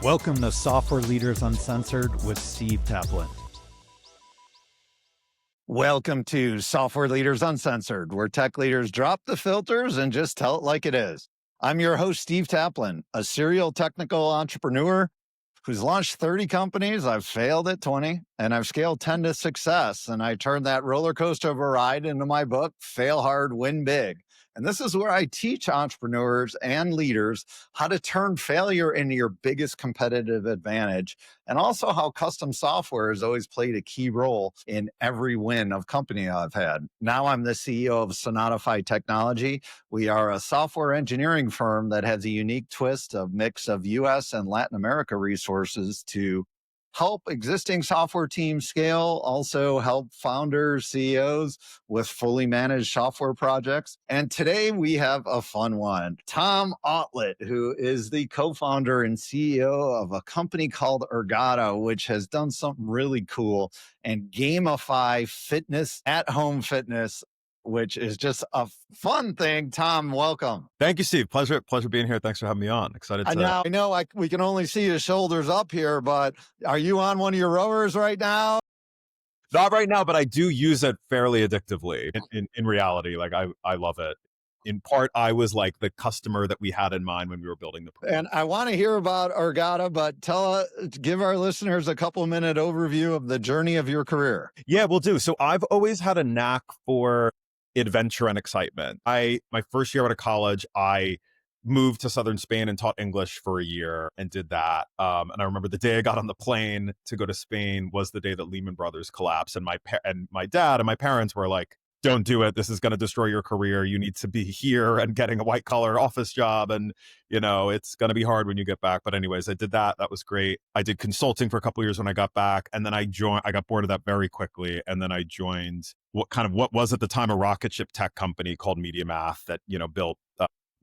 Welcome to Software Leaders Uncensored with Steve Taplin. Welcome to Software Leaders Uncensored, where tech leaders drop the filters and just tell it like it is. I'm your host, Steve Taplin, a serial technical entrepreneur who's launched 30 companies. I've failed at 20, and I've scaled 10 to success. And I turned that roller coaster of a ride into my book, Fail Hard, Win Big. And this is where I teach entrepreneurs and leaders how to turn failure into your biggest competitive advantage, and also how custom software has always played a key role in every win of company I've had. Now I'm the CEO of Sonatify Technology. We are a software engineering firm that has a unique twist of mix of US and Latin America resources to help existing software teams scale, also help founders, CEOs with fully managed software projects. And today we have a fun one. Tom Aulet, who is the co-founder and CEO of a company called Ergata, which has done something really cool and gamify fitness, at-home fitness, which is just a fun thing. Tom, welcome. Thank you, Steve. Pleasure being here. Thanks for having me on. Excited to... I know we can only see your shoulders up here, but are you on one of your rowers right now? Not right now, but I do use it fairly addictively in reality. Like I love it. In part, I was like the customer that we had in mind when we were building the program. And I want to hear about Ergata, but give our listeners a couple-minute overview of the journey of your career. Yeah, we'll do. So I've always had a knack for adventure and excitement. My first year out of college, I moved to southern Spain and taught English for a year and did that. And I remember the day I got on the plane to go to Spain was the day that Lehman Brothers collapsed. And my dad and my parents were like, "Don't do it. This is going to destroy your career. You need to be here and getting a white collar office job. And, it's going to be hard when you get back." But anyways, I did that. That was great. I did consulting for a couple of years when I got back. And then I got bored of that very quickly. And then I joined what was at the time a rocket ship tech company called MediaMath that, built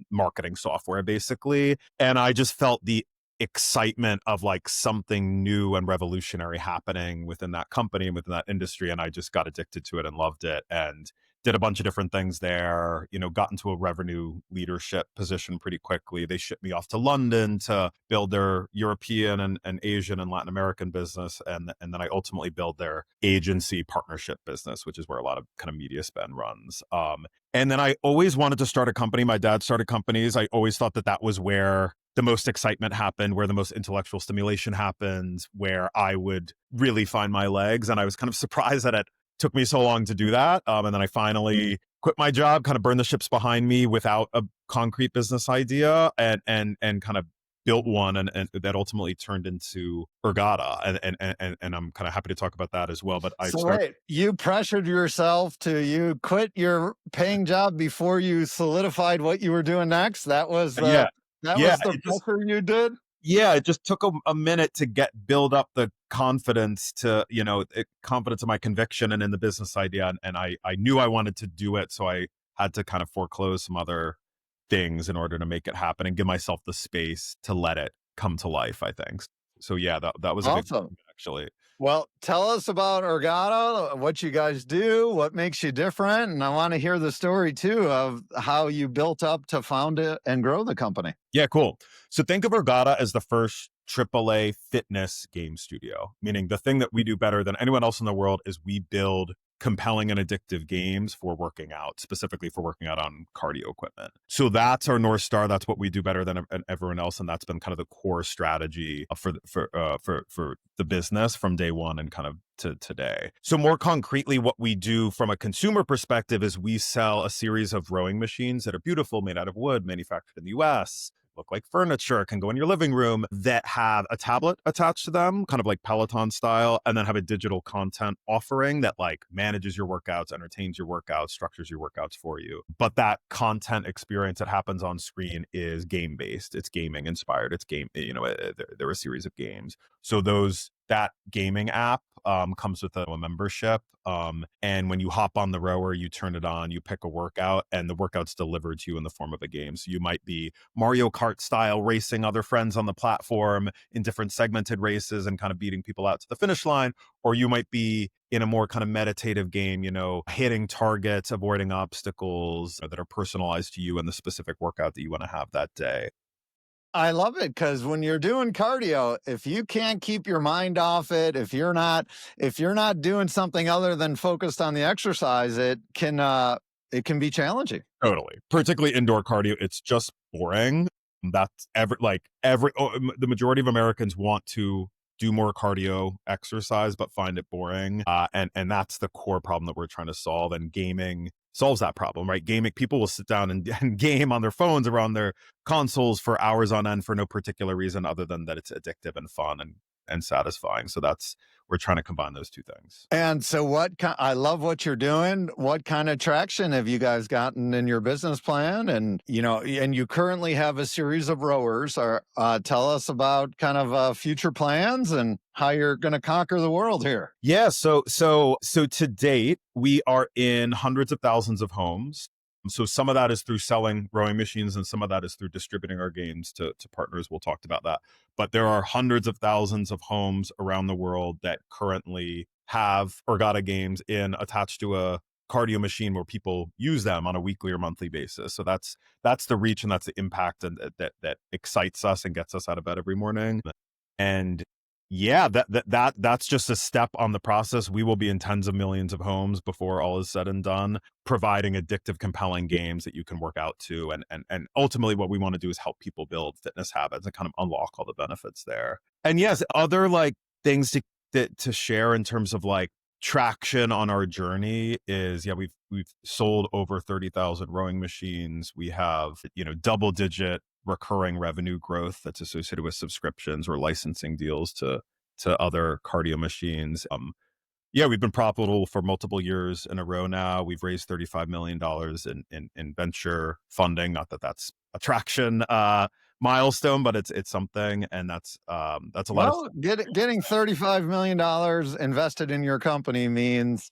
marketing software basically. And I just felt the excitement of like something new and revolutionary happening within that company and within that industry. And I just got addicted to it and loved it and did a bunch of different things there, got into a revenue leadership position pretty quickly. They shipped me off to London to build their European and Asian and Latin American business. And then I ultimately built their agency partnership business, which is where a lot of kind of media spend runs. And then I always wanted to start a company. My dad started companies. I always thought that was where the most excitement happened, where the most intellectual stimulation happened, where I would really find my legs. And I was kind of surprised that it took me so long to do that. And then I finally quit my job, kind of burned the ships behind me without a concrete business idea and kind of built one and that ultimately turned into Ergata. And I'm kind of happy to talk about that as well. But wait, you pressured yourself you quit your paying job before you solidified what you were doing next? That was the pressure you did? Yeah, it just took a minute to build up the confidence confidence in my conviction and in the business idea. And I knew I wanted to do it. So I had to kind of foreclose some other things in order to make it happen and give myself the space to let it come to life, I think. So yeah, that was awesome. A big actually. Well, tell us about Ergata, what you guys do, what makes you different. And I want to hear the story too of how you built up to found it and grow the company. Yeah, cool. So think of Ergata as the first AAA fitness game studio, meaning the thing that we do better than anyone else in the world is we build compelling and addictive games for working out, specifically for working out on cardio equipment. So that's our North Star. That's what we do better than everyone else. And that's been kind of the core strategy for the business from day one and kind of to today. So more concretely, what we do from a consumer perspective is we sell a series of rowing machines that are beautiful, made out of wood, manufactured in the US, look like furniture, can go in your living room, that have a tablet attached to them, kind of like Peloton style, and then have a digital content offering that like manages your workouts, entertains your workouts, structures your workouts for you. But that content experience that happens on screen is game-based. It's gaming inspired. It's game, there are a series of games. So that gaming app comes with a membership. And when you hop on the rower, you turn it on, you pick a workout, and the workout's delivered to you in the form of a game. So you might be Mario Kart style racing other friends on the platform in different segmented races and kind of beating people out to the finish line. Or you might be in a more kind of meditative game, hitting targets, avoiding obstacles that are personalized to you and the specific workout that you want to have that day. I love it because when you're doing cardio, if you can't keep your mind off it, if you're not doing something other than focused on the exercise, it can be challenging. Totally. Particularly indoor cardio, it's just boring. That's the majority of Americans want to do more cardio exercise, but find it boring. And that's the core problem that we're trying to solve. And gaming solves that problem, right? Gaming, people will sit down and game on their phones or on their consoles for hours on end for no particular reason other than that it's addictive and fun and satisfying. So we're trying to combine those two things. And so, I love what you're doing. What kind of traction have you guys gotten in your business plan? And and you currently have a series of rowers. Tell us about kind of future plans and how you're going to conquer the world here. Yeah. So to date, we are in hundreds of thousands of homes. So some of that is through selling rowing machines, and some of that is through distributing our games to partners. We'll talk about that. But there are hundreds of thousands of homes around the world that currently have Ergata games attached to a cardio machine where people use them on a weekly or monthly basis. So that's the reach and that's the impact, and that excites us and gets us out of bed every morning. And yeah, that's just a step on the process. We will be in tens of millions of homes before all is said and done, providing addictive, compelling games that you can work out to. And ultimately what we want to do is help people build fitness habits and kind of unlock all the benefits there. And yes, other like things to share in terms of like traction on our journey is, we've sold over 30,000 rowing machines. We have, double digit recurring revenue growth that's associated with subscriptions or licensing deals to other cardio machines. We've been profitable for multiple years in a row now. We've raised $35 million in venture funding. Not that that's a traction milestone, but it's something, and that's a lot Well, of getting $35 million invested in your company means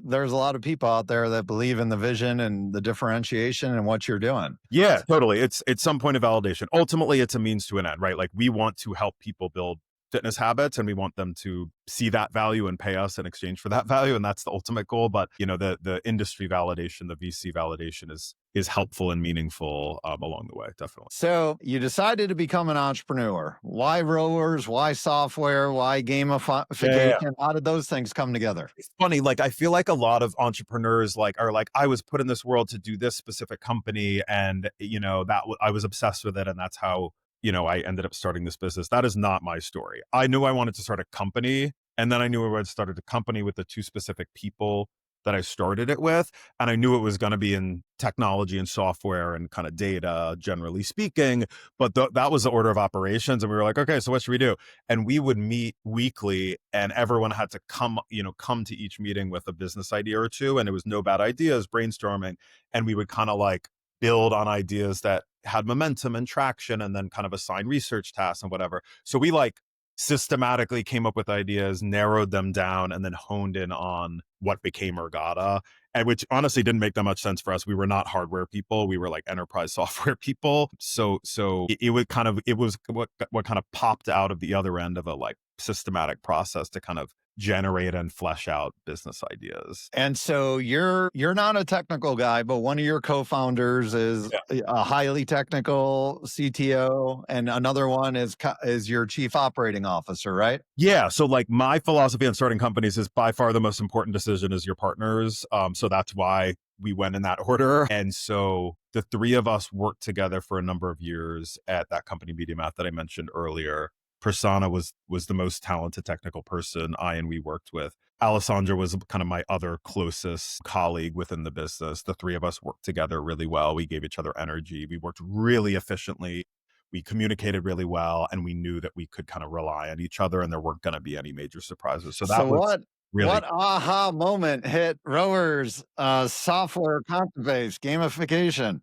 there's a lot of people out there that believe in the vision and the differentiation and what you're doing. Yeah, totally. It's some point of validation. Ultimately, it's a means to an end, right? Like we want to help people build fitness habits, and we want them to see that value and pay us in exchange for that value, and that's the ultimate goal. But the industry validation, the VC validation is helpful and meaningful along the way, definitely. So you decided to become an entrepreneur. Why rowers? Why software? Why gamification? Yeah. How did those things come together? It's funny, like I feel like a lot of entrepreneurs are like, I was put in this world to do this specific company, and I was obsessed with it, and that's how I ended up starting this business. That is not my story. I knew I wanted to start a company, and then I knew I had started a company with the two specific people that I started it with, and I knew it was going to be in technology and software and kind of data, generally speaking. But that was the order of operations, and we were like, okay, so what should we do? And we would meet weekly, and everyone had to come to each meeting with a business idea or two, and it was no bad ideas, brainstorming, and we would kind of like build on ideas that had momentum and traction, and then kind of assign research tasks and whatever. So we like systematically came up with ideas, narrowed them down, and then honed in on what became Ergata, and which honestly didn't make that much sense for us. We were not hardware people; we were like enterprise software people. So it was what kind of popped out of the other end of a like systematic process to kind of generate and flesh out business ideas. And so you're not a technical guy, but one of your co-founders is a highly technical CTO, and another one is your chief operating officer, right? Yeah. So like my philosophy on starting companies is by far the most important decision is your partners. So that's why we went in that order. And so the three of us worked together for a number of years at that company, MediaMath, that I mentioned earlier. Prasanna was the most talented technical person we worked with. Alessandra was kind of my other closest colleague within the business. The three of us worked together really well. We gave each other energy. We worked really efficiently. We communicated really well, and we knew that we could kind of rely on each other, and there weren't going to be any major surprises. So that was really what aha moment hit rowers software content base gamification?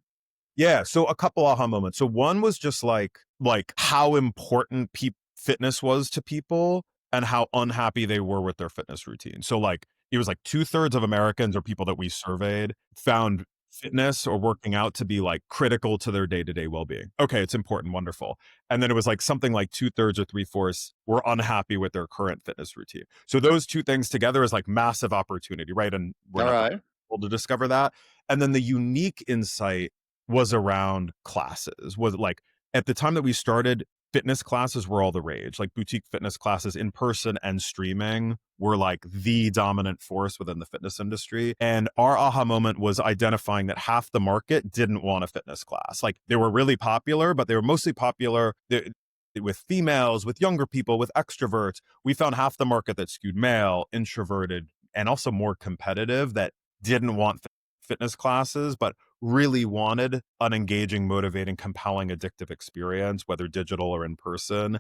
Yeah. So a couple aha moments. So one was just like how important fitness was to people and how unhappy they were with their fitness routine. So like it was like 2/3 of Americans or people that we surveyed found fitness or working out to be like critical to their day-to-day well-being. Okay, it's important, wonderful. And then it was like something like 2/3 or 3/4 were unhappy with their current fitness routine. So those two things together is like massive opportunity, right? And we're not able to discover that. And then the unique insight was around classes, was like At the time that we started, fitness classes were all the rage. Like boutique fitness classes in person and streaming were like the dominant force within the fitness industry. And our aha moment was identifying that half the market didn't want a fitness class. Like they were really popular, but they were mostly popular with females, with younger people, with extroverts. We found half the market that skewed male, introverted, and also more competitive that didn't want fitness classes, but really wanted an engaging, motivating, compelling, addictive experience, whether digital or in person.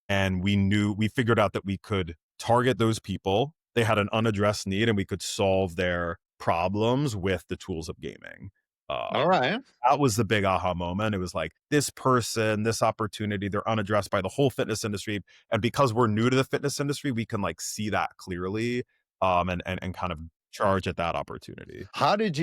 And we figured out that we could target those people. They had an unaddressed need and we could solve their problems with the tools of gaming. All Um, right. that was the big aha moment. It was like this person, this opportunity, they're unaddressed by the whole fitness industry. And because we're new to the fitness industry, we can like see that clearly, and kind of charge at that opportunity. How did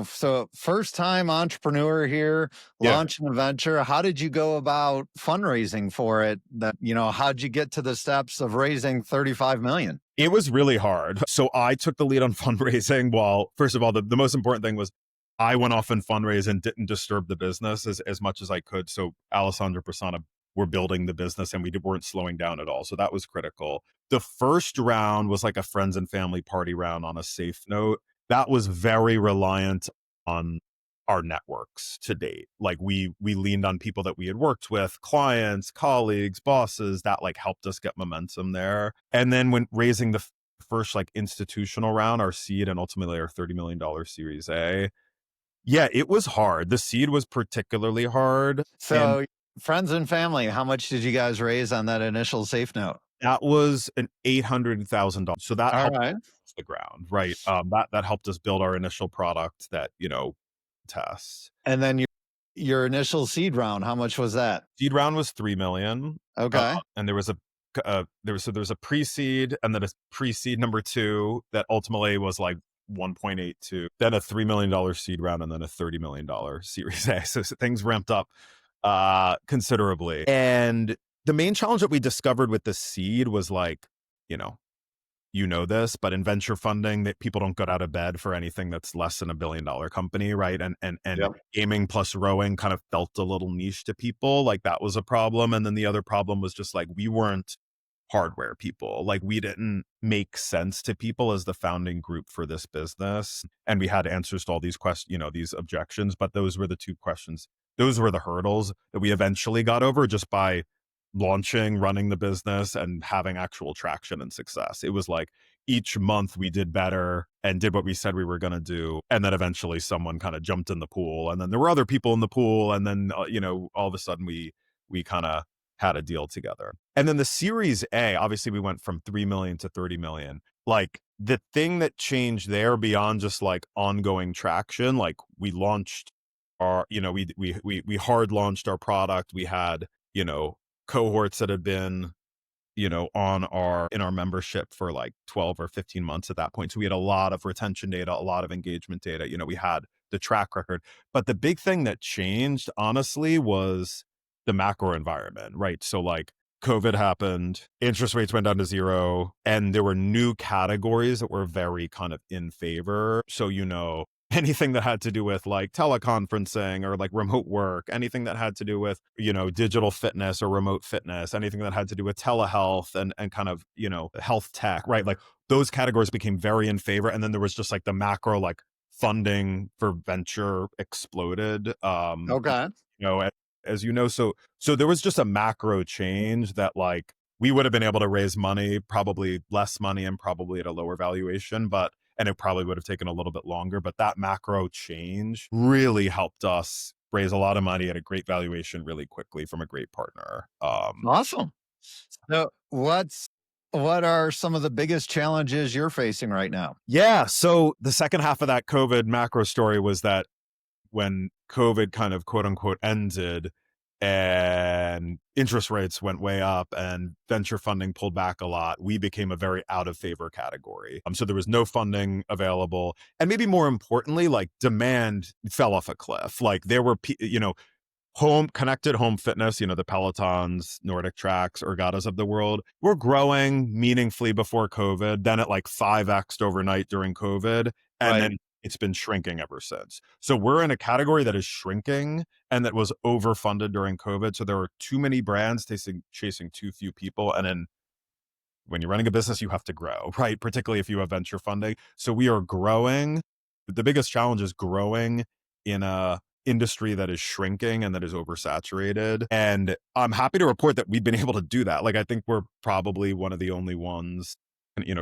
so first time entrepreneur here, Yeah. launching a venture, how did you go about fundraising for it? How'd you get to the steps of raising 35 million? It was really hard. So I took the lead on fundraising. While, first of all, the most important thing was I went off and fundraised and didn't disturb the business as much as I could. So Alessandra Prasanna were building the business and weren't slowing down at all. So that was critical. The first round was like a friends and family party round on a safe note. That was very reliant on our networks to date. Like we leaned on people that we had worked with, clients, colleagues, bosses, that like helped us get momentum there. And then when raising the first like institutional round, our seed and ultimately our $30 million Series A, yeah, it was hard. The seed was particularly hard. And So friends and family, how much did you guys raise on that initial safe note? that was an $800,000. So that All helped right. off the ground, right? That helped us build our initial product that, tests. And then your initial seed round, how much was that? Seed round was 3 million. Okay. And there was a pre-seed and then a pre-seed number 2 that ultimately was like 1.82, then a $3 million seed round, and then a $30 million Series A. So things ramped up considerably. And the main challenge that we discovered with the seed was like, this, but in venture funding, that people don't get out of bed for anything that's less than $1 billion company, right? And Yep. gaming plus rowing kind of felt a little niche to people. Like that was a problem. And then the other problem was just like we weren't hardware people. Like we didn't make sense to people as the founding group for this business. And we had answers to all these questions, these objections, but those were the two questions. Those were the hurdles that we eventually got over just by launching, running the business, and having actual traction and success. It was like each month we did better and did what we said we were going to do. And then eventually someone kind of jumped in the pool, and then there were other people in the pool. And then, all of a sudden we kind of had a deal together. And then the Series A, obviously we went from 3 million to 30 million. Like the thing that changed there beyond just like ongoing traction, like we launched our, we hard launched our product. We had, cohorts that had been, in our membership for like 12 or 15 months at that point. So we had a lot of retention data, a lot of engagement data. We had the track record. But the big thing that changed, honestly, was the macro environment, right? So like COVID happened, interest rates went down to 0, and there were new categories that were very kind of in favor. So, anything that had to do with like teleconferencing or like remote work, anything that had to do with, digital fitness or remote fitness, anything that had to do with telehealth and kind of, health tech, right? Like those categories became very in favor. And then there was just like the macro, like funding for venture exploded. Okay. As you know, so there was just a macro change that like we would have been able to raise money, probably less money and probably at a lower valuation, and it probably would have taken a little bit longer, but that macro change really helped us raise a lot of money at a great valuation really quickly from a great partner. Awesome. So what are some of the biggest challenges you're facing right now? Yeah. So the second half of that COVID macro story was that when COVID kind of quote unquote ended and interest rates went way up and venture funding pulled back a lot, we became a very out of favor category. So there was no funding available. And maybe more importantly, like demand fell off a cliff. Like there were, connected home fitness, the Pelotons, Nordic Tracks, Ergatas of the world were growing meaningfully before COVID. Then it like 5x'd overnight during COVID. And Right. then it's been shrinking ever since. So we're in a category that is shrinking and that was overfunded during COVID. So there were too many brands chasing too few people. And then when you're running a business, you have to grow, right? Particularly if you have venture funding. So we are growing. The biggest challenge is growing in a industry that is shrinking and that is oversaturated. And I'm happy to report that we've been able to do that. Like, I think we're probably one of the only ones,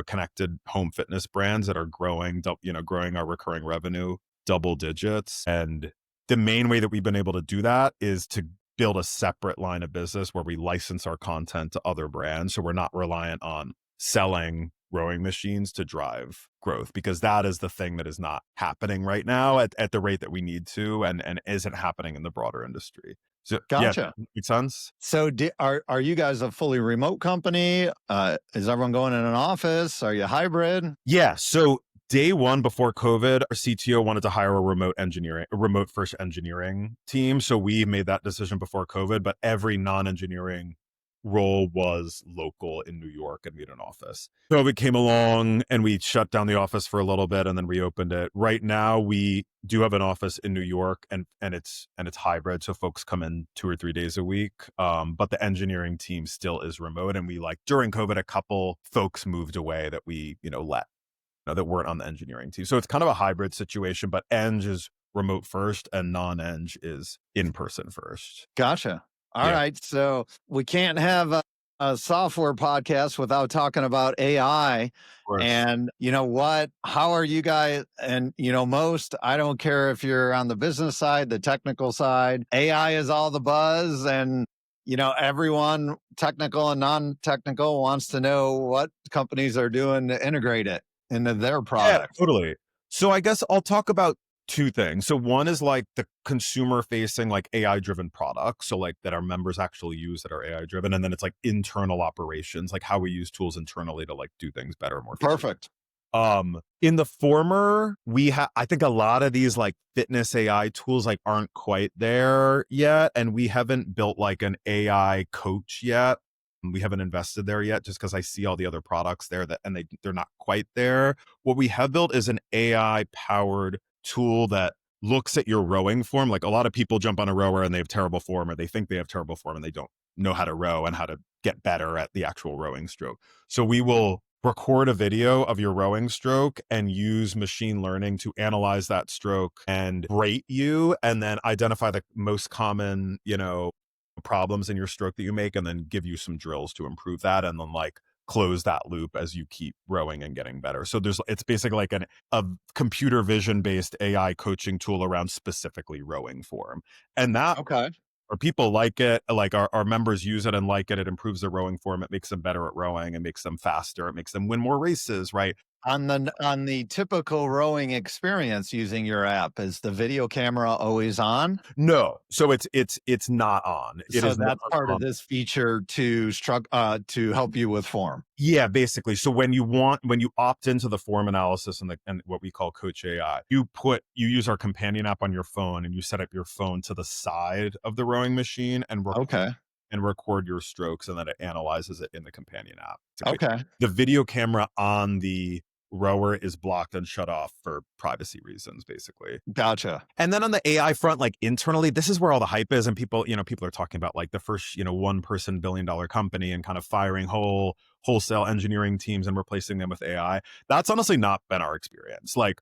connected home fitness brands that are growing, growing our recurring revenue double digits. And the main way that we've been able to do that is to build a separate line of business where we license our content to other brands. So we're not reliant on selling rowing machines to drive growth, because that is the thing that is not happening right now at the rate that we need to, and isn't happening in the broader industry. So yeah, Gotcha. makes sense. So are you guys a fully remote company? Is everyone going in an office? Are you hybrid? Yeah. So day one before COVID, our CTO wanted to hire a remote first engineering team. So we made that decision before COVID, but every non-engineering role was local in New York, and we had an office. COVID came along and we shut down the office for a little bit and then reopened it. Right now we do have an office in New York, and it's hybrid. So folks come in 2 or 3 days a week. But the engineering team still is remote. And we, like, during COVID, a couple folks moved away that we, let that weren't on the engineering team. So it's kind of a hybrid situation, but Eng is remote first and non-Eng is in-person first. Gotcha. All Yeah. right. So we can't have a software podcast without talking about AI. Of course. And you know what? How are you guys? And I don't care if you're on the business side, the technical side, AI is all the buzz. And everyone, technical and non-technical, wants to know what companies are doing to integrate it into their product. Yeah, totally. So I guess I'll talk about two things. So one is like the consumer facing, like AI driven products. So like that our members actually use that are AI driven. And then it's like internal operations, like how we use tools internally to like do things better, more efficiently. Perfect. In the former, I think a lot of these like fitness AI tools like aren't quite there yet. And we haven't built like an AI coach yet. We haven't invested there yet, just because I see all the other products there they're not quite there. What we have built is an AI powered tool that looks at your rowing form. Like, a lot of people jump on a rower and they have terrible form, or they think they have terrible form and they don't know how to row and how to get better at the actual rowing stroke. So we will record a video of your rowing stroke and use machine learning to analyze that stroke and rate you, and then identify the most common, problems in your stroke that you make, and then give you some drills to improve that, and then like close that loop as you keep rowing and getting better. So it's basically like a computer vision based AI coaching tool around specifically rowing form. And that, Okay. our people like it, like our members use it and like it. It improves their rowing form. It makes them better at rowing. It makes them faster. It makes them win more races, right? On the typical rowing experience using your app, is the video camera always on? No. So it's not on. It So is not that's part on. of this feature to help you with form. Yeah, basically. So when you opt into the form analysis and what we call Coach AI, you use our companion app on your phone, and you set up your phone to the side of the rowing machine and Okay. record your strokes, and then it analyzes it in the companion app. Okay. The video camera on the rower is blocked and shut off for privacy reasons, basically. Gotcha. And then on the AI front, like internally, this is where all the hype is, and people are talking about like the first, one person $1 billion company, and kind of firing wholesale engineering teams and replacing them with AI. That's honestly not been our experience. Like,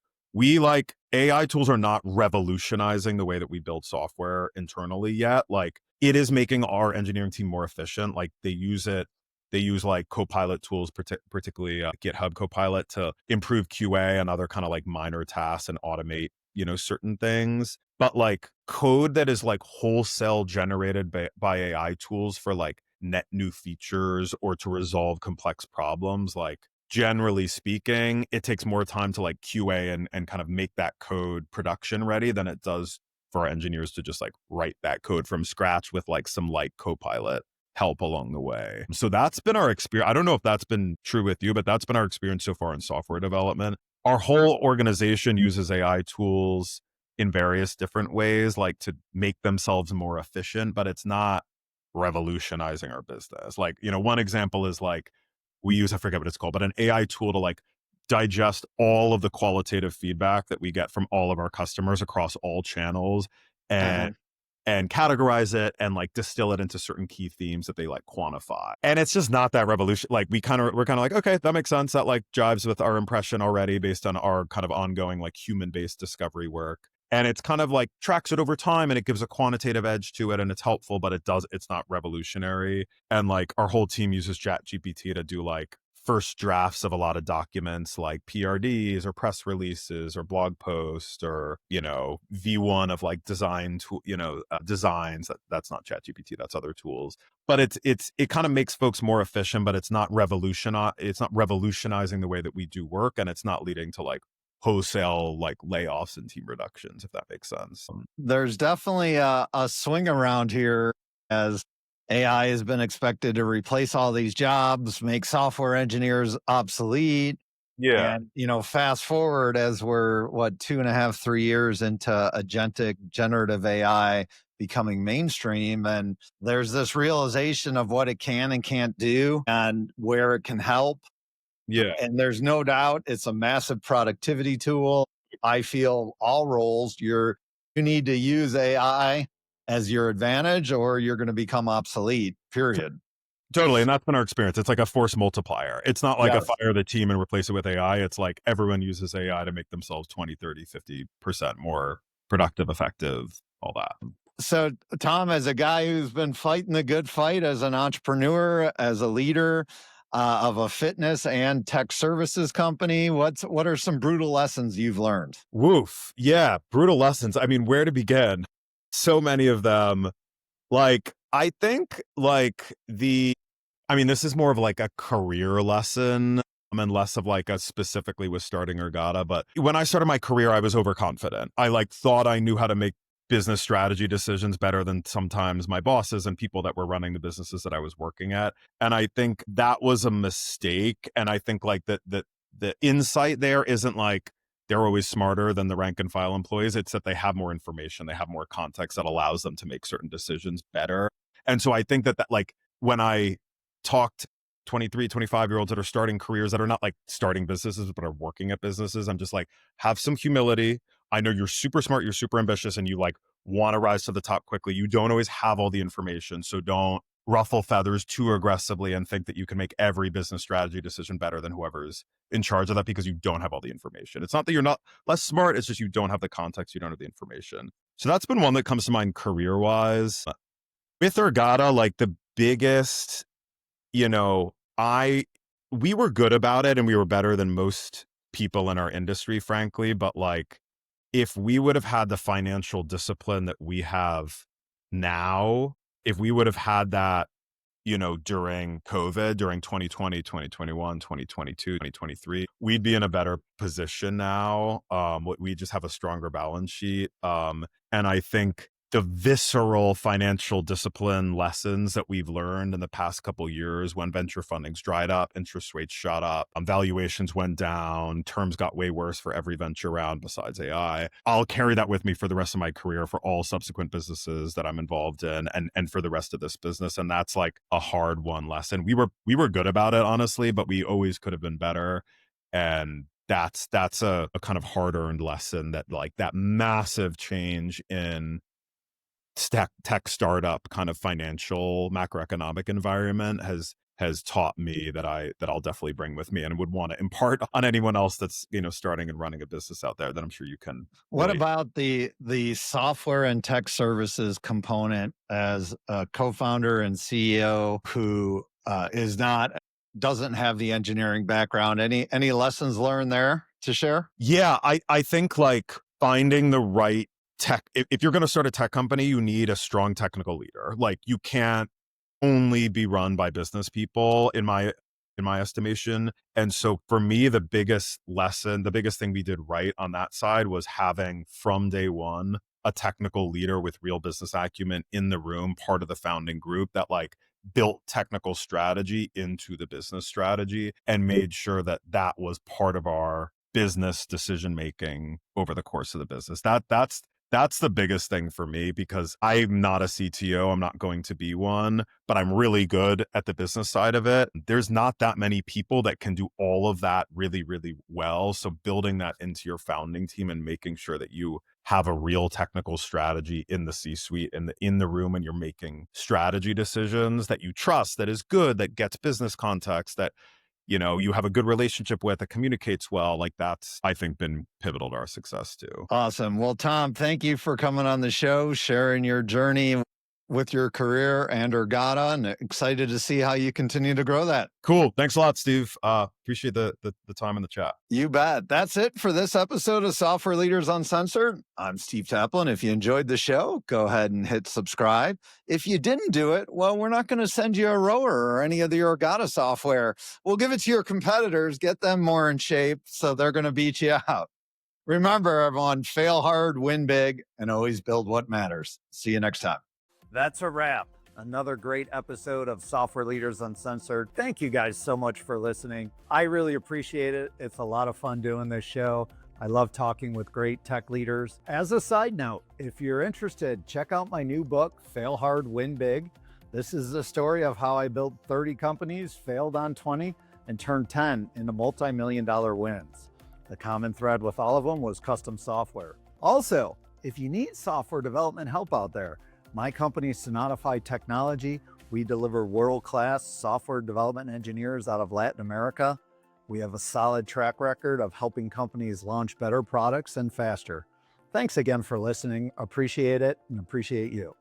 AI tools are not revolutionizing the way that we build software internally yet. Like, it is making our engineering team more efficient. Like, they use like Copilot tools, particularly GitHub Copilot, to improve QA and other kind of like minor tasks and automate, certain things. But like code that is like wholesale generated by AI tools for like net new features or to resolve complex problems, like, generally speaking, it takes more time to like QA and kind of make that code production ready than it does for our engineers to just like write that code from scratch with like some light Copilot help along the way. So that's been our experience. I don't know if that's been true with you, but that's been our experience so far in software development. Our whole organization uses AI tools in various different ways, like to make themselves more efficient, but it's not revolutionizing our business. Like, one example is like, I forget what it's called, but an AI tool to like digest all of the qualitative feedback that we get from all of our customers across all channels and and categorize it and like distill it into certain key themes that they like quantify. And it's just not that revolution. Like we're kind of like, okay, that makes sense. That like jives with our impression already based on our kind of ongoing like human-based discovery work. And it's kind of like tracks it over time and it gives a quantitative edge to it and it's helpful, but it's not revolutionary. And like our whole team uses ChatGPT to do like first drafts of a lot of documents like PRDs or press releases or blog posts or, V1 of like designs. That's not ChatGPT, that's other tools. But it kind of makes folks more efficient, but it's not revolutionizing the way that we do work. And it's not leading to like wholesale like layoffs and team reductions, if that makes sense. There's definitely a swing around here as AI has been expected to replace all these jobs, make software engineers obsolete. Yeah. And, fast forward as we're 2.5, 3 years into agentic generative AI becoming mainstream. And there's this realization of what it can and can't do and where it can help. Yeah. And there's no doubt it's a massive productivity tool. I feel all roles, you need to use AI as your advantage or you're going to become obsolete, period. Totally. And that's been our experience. It's like a force multiplier. It's not like a Yes. fire the team and replace it with AI. It's like everyone uses AI to make themselves 20, 30, 50% more productive, effective, all that. So, Tom, as a guy who's been fighting the good fight as an entrepreneur, as a leader of a fitness and tech services company, what are some brutal lessons you've learned? Woof. Yeah. Brutal lessons. I mean, where to begin? So many of them. Like, I think like this is more of like a career lesson and less of like a specifically with starting Ergata. But when I started my career, I was overconfident. I like thought I knew how to make business strategy decisions better than sometimes my bosses and people that were running the businesses that I was working at. And I think that was a mistake. And I think like that the insight there isn't like they're always smarter than the rank and file employees. It's that they have more information, they have more context that allows them to make certain decisions better. And so I think that like when I talked 23, 25-year-olds that are starting careers that are not like starting businesses, but are working at businesses, I'm just like, have some humility. I know you're super smart, you're super ambitious, and you like want to rise to the top quickly. You don't always have all the information. So don't ruffle feathers too aggressively and think that you can make every business strategy decision better than whoever's in charge of that because you don't have all the information. It's not that you're not less smart, it's just you don't have the context, you don't have the information. So that's been one that comes to mind career-wise. With Ergata, like the biggest, we were good about it and we were better than most people in our industry, frankly. But like, if we would have had the financial discipline that we have now, if we would have had that, during COVID, during 2020, 2021, 2022, 2023, we'd be in a better position now. We just have a stronger balance sheet. And I think the visceral financial discipline lessons that we've learned in the past couple of years when venture funding's dried up, interest rates shot up, valuations went down, terms got way worse for every venture round besides AI. I'll carry that with me for the rest of my career for all subsequent businesses that I'm involved in and for the rest of this business. And that's like a hard one lesson. We were good about it, honestly, but we always could have been better. And that's a kind of hard-earned lesson that like that massive change in tech startup kind of financial macroeconomic environment has taught me that I'll definitely bring with me and would want to impart on anyone else that's starting and running a business out there that I'm sure you can. What about the software and tech services component as a co-founder and CEO who doesn't have the engineering background? Any lessons learned there to share? Yeah, I think like finding the right tech. If you're going to start a tech company, you need a strong technical leader. Like you can't only be run by business people in my estimation. And so for me, the biggest thing we did right on that side was having from day one a technical leader with real business acumen in the room, part of the founding group that like built technical strategy into the business strategy and made sure that that was part of our business decision making over the course of the business. That's That's the biggest thing for me, because I'm not a CTO. I'm not going to be one, but I'm really good at the business side of it. There's not that many people that can do all of that really, really well. So building that into your founding team and making sure that you have a real technical strategy in the C-suite and in the room, and you're making strategy decisions that you trust, that is good, that gets business context, that you have a good relationship with, that communicates well. Like, that's, I think, been pivotal to our success too. Awesome. Well, Tom, thank you for coming on the show, sharing your journey with your career and Ergata, and excited to see how you continue to grow that. Cool. Thanks a lot, Steve. Appreciate the time in the chat. You bet. That's it for this episode of Software Leaders Uncensored. I'm Steve Taplin. If you enjoyed the show, go ahead and hit subscribe. If you didn't do it, well, we're not going to send you a rower or any of the Ergata software. We'll give it to your competitors, get them more in shape, so they're going to beat you out. Remember, everyone, fail hard, win big, and always build what matters. See you next time. That's a wrap. Another great episode of Software Leaders Uncensored. Thank you guys so much for listening. I really appreciate it. It's a lot of fun doing this show. I love talking with great tech leaders. As a side note, if you're interested, check out my new book, Fail Hard, Win Big. This is the story of how I built 30 companies, failed on 20, and turned 10 into multi-million-dollar wins. The common thread with all of them was custom software. Also, if you need software development help out there, my company, Sonatify Technology, we deliver world-class software development engineers out of Latin America. We have a solid track record of helping companies launch better products and faster. Thanks again for listening. Appreciate it and appreciate you.